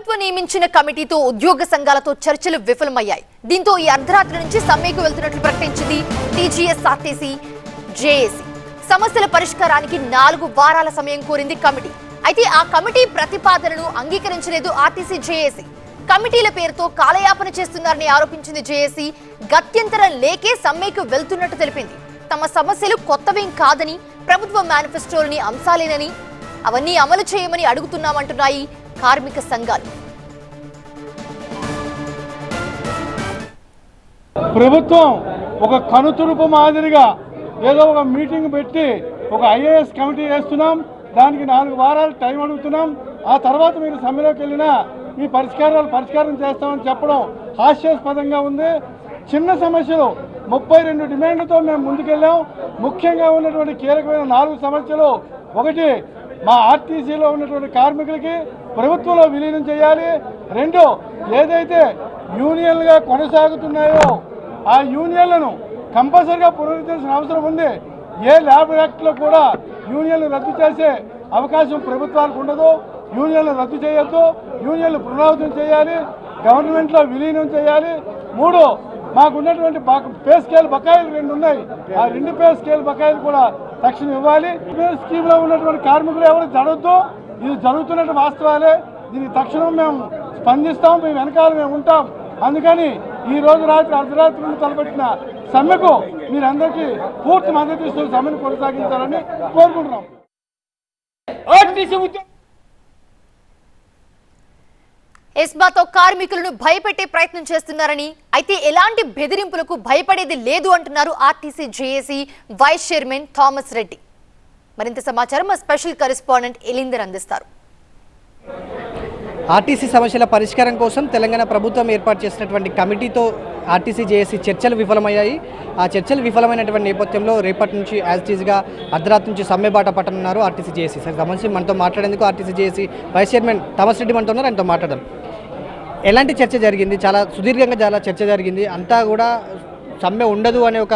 ప్రభుత్వం నియమించిన కమిటీతో ఉద్యోగ సంఘాలతో చర్చలు విఫలమయ్యాయి. దీంతో ఈ అర్ధరాత్రి నుంచి సమ్మెకు వెళ్తున్నట్లు ప్రకటించింది టీజీఎస్ఆర్టీసీ జేఏసీ. సమస్యల పరిష్కారానికి 4 వారాల సమయం కోరింది కమిటీ. అయితే ఆ కమిటీ ప్రతిపాదనను అంగీకరించలేదు ఆర్టీసీ జేఏసీ. కమిటీల పేరుతో కాలయాపన చేస్తున్నారని ఆరోపించింది జేఏసీ. గత్యంతరం లేకే సమ్మెకు వెళ్తున్నట్టు తెలిపింది. తమ సమస్యలు కొత్తవేం కాదని, ప్రభుత్వ మేనిఫెస్టోలోని అంశాలేనని, అవన్నీ అమలు చేయమని అడుగుతున్నామంటున్నాయి కార్మిక సంఘాలు. ప్రభుత్వం ఒక కనుతురుపు మాదిరిగా ఏదో ఒక మీటింగ్ పెట్టి ఒక ఐఏఎస్ కమిటీ వేస్తున్నాం, దానికి 4 వారాలు టైం అడుగుతున్నాం, ఆ తర్వాత మీరు సమ్మెలోకి వెళ్ళినా మీ పరిష్కారం చేస్తామని చెప్పడం హాస్యాస్పదంగా ఉంది. చిన్న సమస్యలు 32 డిమాండ్లతో మేము ముందుకెళ్ళాం. ముఖ్యంగా ఉన్నటువంటి కీలకమైన 4 సమస్యలు: ఒకటి, మా ఆర్టీసీలో ఉన్నటువంటి కార్మికులకి ప్రభుత్వంలో విలీనం చేయాలి. 2, ఏదైతే యూనియన్లుగా కొనసాగుతున్నాయో ఆ యూనియన్లను కంపల్సరిగా పునరుద్ధరించిన అవసరం ఉంది. ఏ ల్యాబ్ యాక్ట్లో కూడా యూనియన్లు రద్దు చేసే అవకాశం ప్రభుత్వాలకు ఉండదు. యూనియన్లు రద్దు చేయొద్దు, యూనియన్లు పునరావృతం చేయాలి, గవర్నమెంట్లో విలీనం చేయాలి. 3, మాకున్నటువంటి పే స్కేల్ బకాయిలు 2 ఉన్నాయి, ఆ 2 పే స్కేల్ బకాయిలు కూడా తక్షణం ఇవ్వాలి. స్కీమ్లో ఉన్నటువంటి కార్మికులు ఎవరు జరగద్దు, ఇది జరుగుతున్నట్టు వాస్తవాలే, దీనికి తక్షణం మేము స్పందిస్తాం, మేము వెనకాల మేము ఉంటాం. అందుకని ఈ రోజు రాత్రి అర్ధరాత్రి నుండి తలపెట్టిన సమ్మెకు మీరందరికీ పూర్తి మద్దతు ఇస్తూ సమ్మెను కొనసాగించాలని కోరుకుంటున్నాం. ఎస్మాతో కార్మికులను భయపెట్టే ప్రయత్నం చేస్తున్నారని, అయితే ఎలాంటి బెదిరింపులకు భయపడేది లేదు అంటున్నారు RTC JAC vice chairman Thomas Reddy. మరింత సమాచారం మా స్పెషల్ కరెస్పాండెంట్ ఎలిందర్ అందిస్తారు. ఆర్టీసీ సమస్యల పరిష్కారం కోసం తెలంగాణ ప్రభుత్వం ఏర్పాటు చేసినటువంటి కమిటీతో ఆర్టీసీ జేఏసీ చర్చలు విఫలమయ్యాయి. ఆ చర్చలు విఫలమైనటువంటి నేపథ్యంలో రేపటి నుంచి యాజ్ టీజ్గా అర్ధరాత్రి నుంచి సమ్మె బాట పట్టనున్నారు ఆర్టీసీ జేఏసీ. సంబంధించి మనతో మాట్లాడేందుకు RTC JAC vice chairman Thomas Reddy మనతో ఉన్నారు, ఆయనతో మాట్లాడదాం. ఎలాంటి చర్చ జరిగింది? చాలా సుదీర్ఘంగా చాలా చర్చ జరిగింది. అంతా కూడా సమ్మె ఉండదు అనే ఒక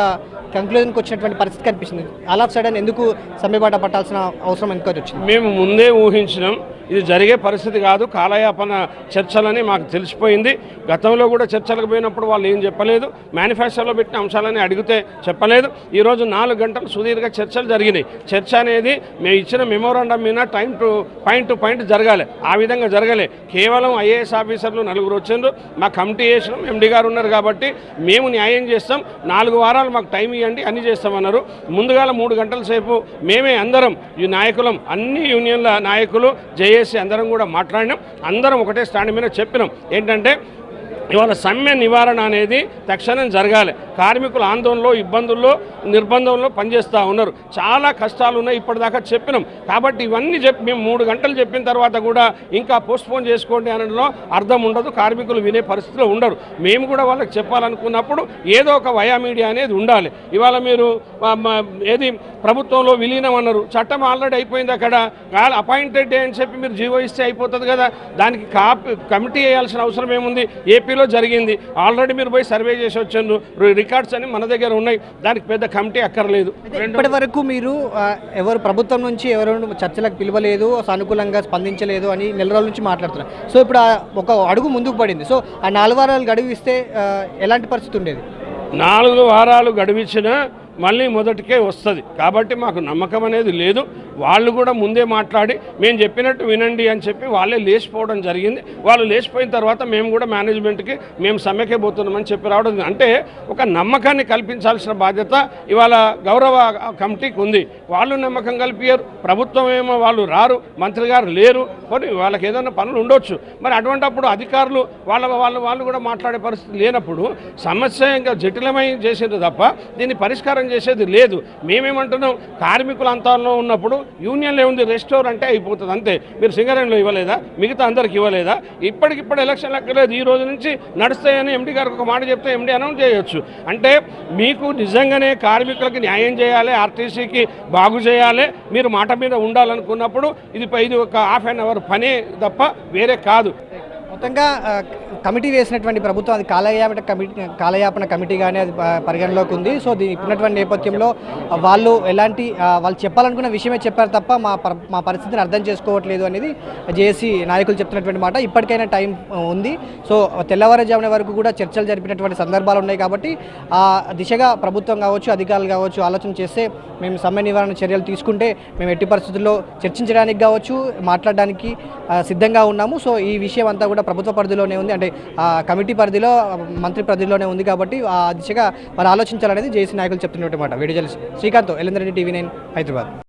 కంక్లూజన్కి వచ్చినటువంటి పరిస్థితి కనిపిస్తుంది. ఆల్ ఆఫ్ సడన్ ఎందుకు సమ్మె బాట పట్టాల్సిన అవసరం ఎందుకు వచ్చింది? మేము ముందే ఊహించినాం, ఇది జరిగే పరిస్థితి కాదు, కాలయాపన చర్చలని మాకు తెలిసిపోయింది. గతంలో కూడా చర్చలకు పోయినప్పుడు వాళ్ళు ఏం చెప్పలేదు, మేనిఫెస్టోలో పెట్టిన అంశాలని అడిగితే చెప్పలేదు. ఈరోజు 4 గంటలు సుదీర్ఘ చర్చలు జరిగినాయి. చర్చ అనేది మేము ఇచ్చిన మెమోరాండం మీద పాయింట్ టు పాయింట్ జరగాలి, ఆ విధంగా జరగలే. కేవలం ఐఏఎస్ ఆఫీసర్లు 4 వచ్చిండ్రు, మా కమిటీ చేసినాం, ఎండీ గారు ఉన్నారు కాబట్టి మేము న్యాయం చేస్తాం, 4 వారాలు మాకు టైం ఇవ్వండి అన్నీ చేస్తామన్నారు. ముందుగాల 3 గంటల సేపు మేమే అందరం ఈ నాయకులం, అన్ని యూనియన్ల నాయకులు జేఏసీ అందరం కూడా మాట్లాడినాం. అందరం ఒకటే స్టాండ్ మీద చెప్పినాం ఏంటంటే ఇవాళ సమ్మె నివారణ అనేది తక్షణం జరగాలి. కార్మికుల ఆందోళనలో, ఇబ్బందుల్లో, నిర్బంధంలో పనిచేస్తూ ఉన్నారు, చాలా కష్టాలు ఉన్నాయి, ఇప్పటిదాకా చెప్పినాం. కాబట్టి ఇవన్నీ మేము 3 గంటలు చెప్పిన తర్వాత కూడా ఇంకా పోస్ట్పోన్ చేసుకోండి అనడంలో అర్థం ఉండదు, కార్మికులు వినే పరిస్థితిలో ఉండరు. మేము కూడా వాళ్ళకి చెప్పాలనుకున్నప్పుడు ఏదో ఒక వయా మీడియా అనేది ఉండాలి. ఇవాళ మీరు ఏది ప్రభుత్వంలో విలీనం అన్నారు, చట్టం ఆల్రెడీ అయిపోయింది, అక్కడ అపాయింటెడ్ డే అని చెప్పి మీరు జీవో ఇస్తే అయిపోతుంది కదా, దానికి కమిటీ వేయాల్సిన అవసరం ఏముంది? ఏపీలో జరిగింది, ఆల్రెడీ మీరు పోయి సర్వే చేసి వచ్చారు, రికార్డ్స్ అని మన దగ్గర ఉన్నాయి, దానికి పెద్ద కమిటీ అక్కర్లేదు. ఇప్పటి వరకు మీరు ఎవరు ప్రభుత్వం నుంచి ఎవరు చర్చలకు పిలవలేదు, సానుకూలంగా స్పందించలేదు అని నెల రోజుల నుంచి మాట్లాడుతున్నారు. సో ఇప్పుడు ఒక అడుగు ముందుకు పడింది. సో ఆ 4 వారాలు గడువు ఇస్తే ఎలాంటి పరిస్థితి ఉండేది? 4 వారాలు గడువిచ్చినా మళ్ళీ మొదటికే వస్తుంది. కాబట్టి మాకు నమ్మకం అనేది లేదు. వాళ్ళు కూడా ముందే మాట్లాడి మేము చెప్పినట్టు వినండి అని చెప్పి వాళ్ళే లేచిపోవడం జరిగింది. వాళ్ళు లేచిపోయిన తర్వాత మేము కూడా మేనేజ్మెంట్కి మేము సమ్మెకే పోతున్నామని చెప్పి రావడం, అంటే ఒక నమ్మకాన్ని కల్పించాల్సిన బాధ్యత ఇవాళ గౌరవ కమిటీకి ఉంది. వాళ్ళు నమ్మకం కల్పించారు, ప్రభుత్వం ఏమో వాళ్ళు రారు, మంత్రి గారు లేరు, కొన్ని వాళ్ళకి ఏదైనా పనులు ఉండొచ్చు. మరి అటువంటిప్పుడు అధికారులు వాళ్ళు కూడా మాట్లాడే పరిస్థితి లేనప్పుడు సమస్య ఇంకా జటిలమై చేసేది తప్ప దీన్ని పరిష్కారం చేసేది లేదు. మేమేమంటున్నాం, కార్మికుల అంతాల్లో ఉన్నప్పుడు యూనియన్లో ఉంది, రెస్టోర్ అంటే అయిపోతుంది అంతే. మీరు సింగరేణిలో ఇవ్వలేదా? మిగతా అందరికి ఇవ్వలేదా? ఇప్పటికిప్పుడు ఎలక్షన్ లెక్కలేదు, ఈ రోజు నుంచి నడుస్తాయని ఎండీ గారికి ఒక మాట చెప్తే ఎండీ అనౌన్స్ చేయొచ్చు. అంటే మీకు నిజంగానే కార్మికులకు న్యాయం చేయాలి, ఆర్టీసీకి బాగు చేయాలి, మీరు మాట మీద ఉండాలనుకున్నప్పుడు ఇది ఒక ½ అన్ అవర్ పనే తప్ప వేరే కాదు. మొత్తంగా కమిటీ వేసినటువంటి ప్రభుత్వం అది కాలయాపన కమిటీ కానీ అది పరిగణలోకి ఉంది. సో దీని ఇప్పుడున్నటువంటి నేపథ్యంలో వాళ్ళు వాళ్ళు చెప్పాలనుకున్న విషయమే చెప్పారు తప్ప మా పరిస్థితిని అర్థం చేసుకోవట్లేదు అనేది జేఏసీ నాయకులు చెప్తున్నటువంటి మాట. ఇప్పటికైనా టైం ఉంది. సో తెల్లవారుజామున వరకు కూడా చర్చలు జరిపినటువంటి సందర్భాలు ఉన్నాయి కాబట్టి ఆ దిశగా ప్రభుత్వం కావచ్చు, అధికారులు కావచ్చు ఆలోచన చేస్తే మేము సమ్మె నివారణ చర్యలు తీసుకుంటే మేము ఎట్టి పరిస్థితుల్లో చర్చించడానికి కావచ్చు, మాట్లాడడానికి సిద్ధంగా ఉన్నాము. సో ఈ విషయం అంతా కూడా ప్రభుత్వ పరిధిలోనే ఉంది, అంటే కమిటీ పరిధిలో, మంత్రి పరిధిలోనే ఉంది కాబట్టి ఆ దిశగా వారు ఆలోచించాలనేది జేఏసీ నాయకులు చెప్తున్నటువంటి మాట. Video journalist Srikanth, LN Reddy, TV 9 Hyderabad.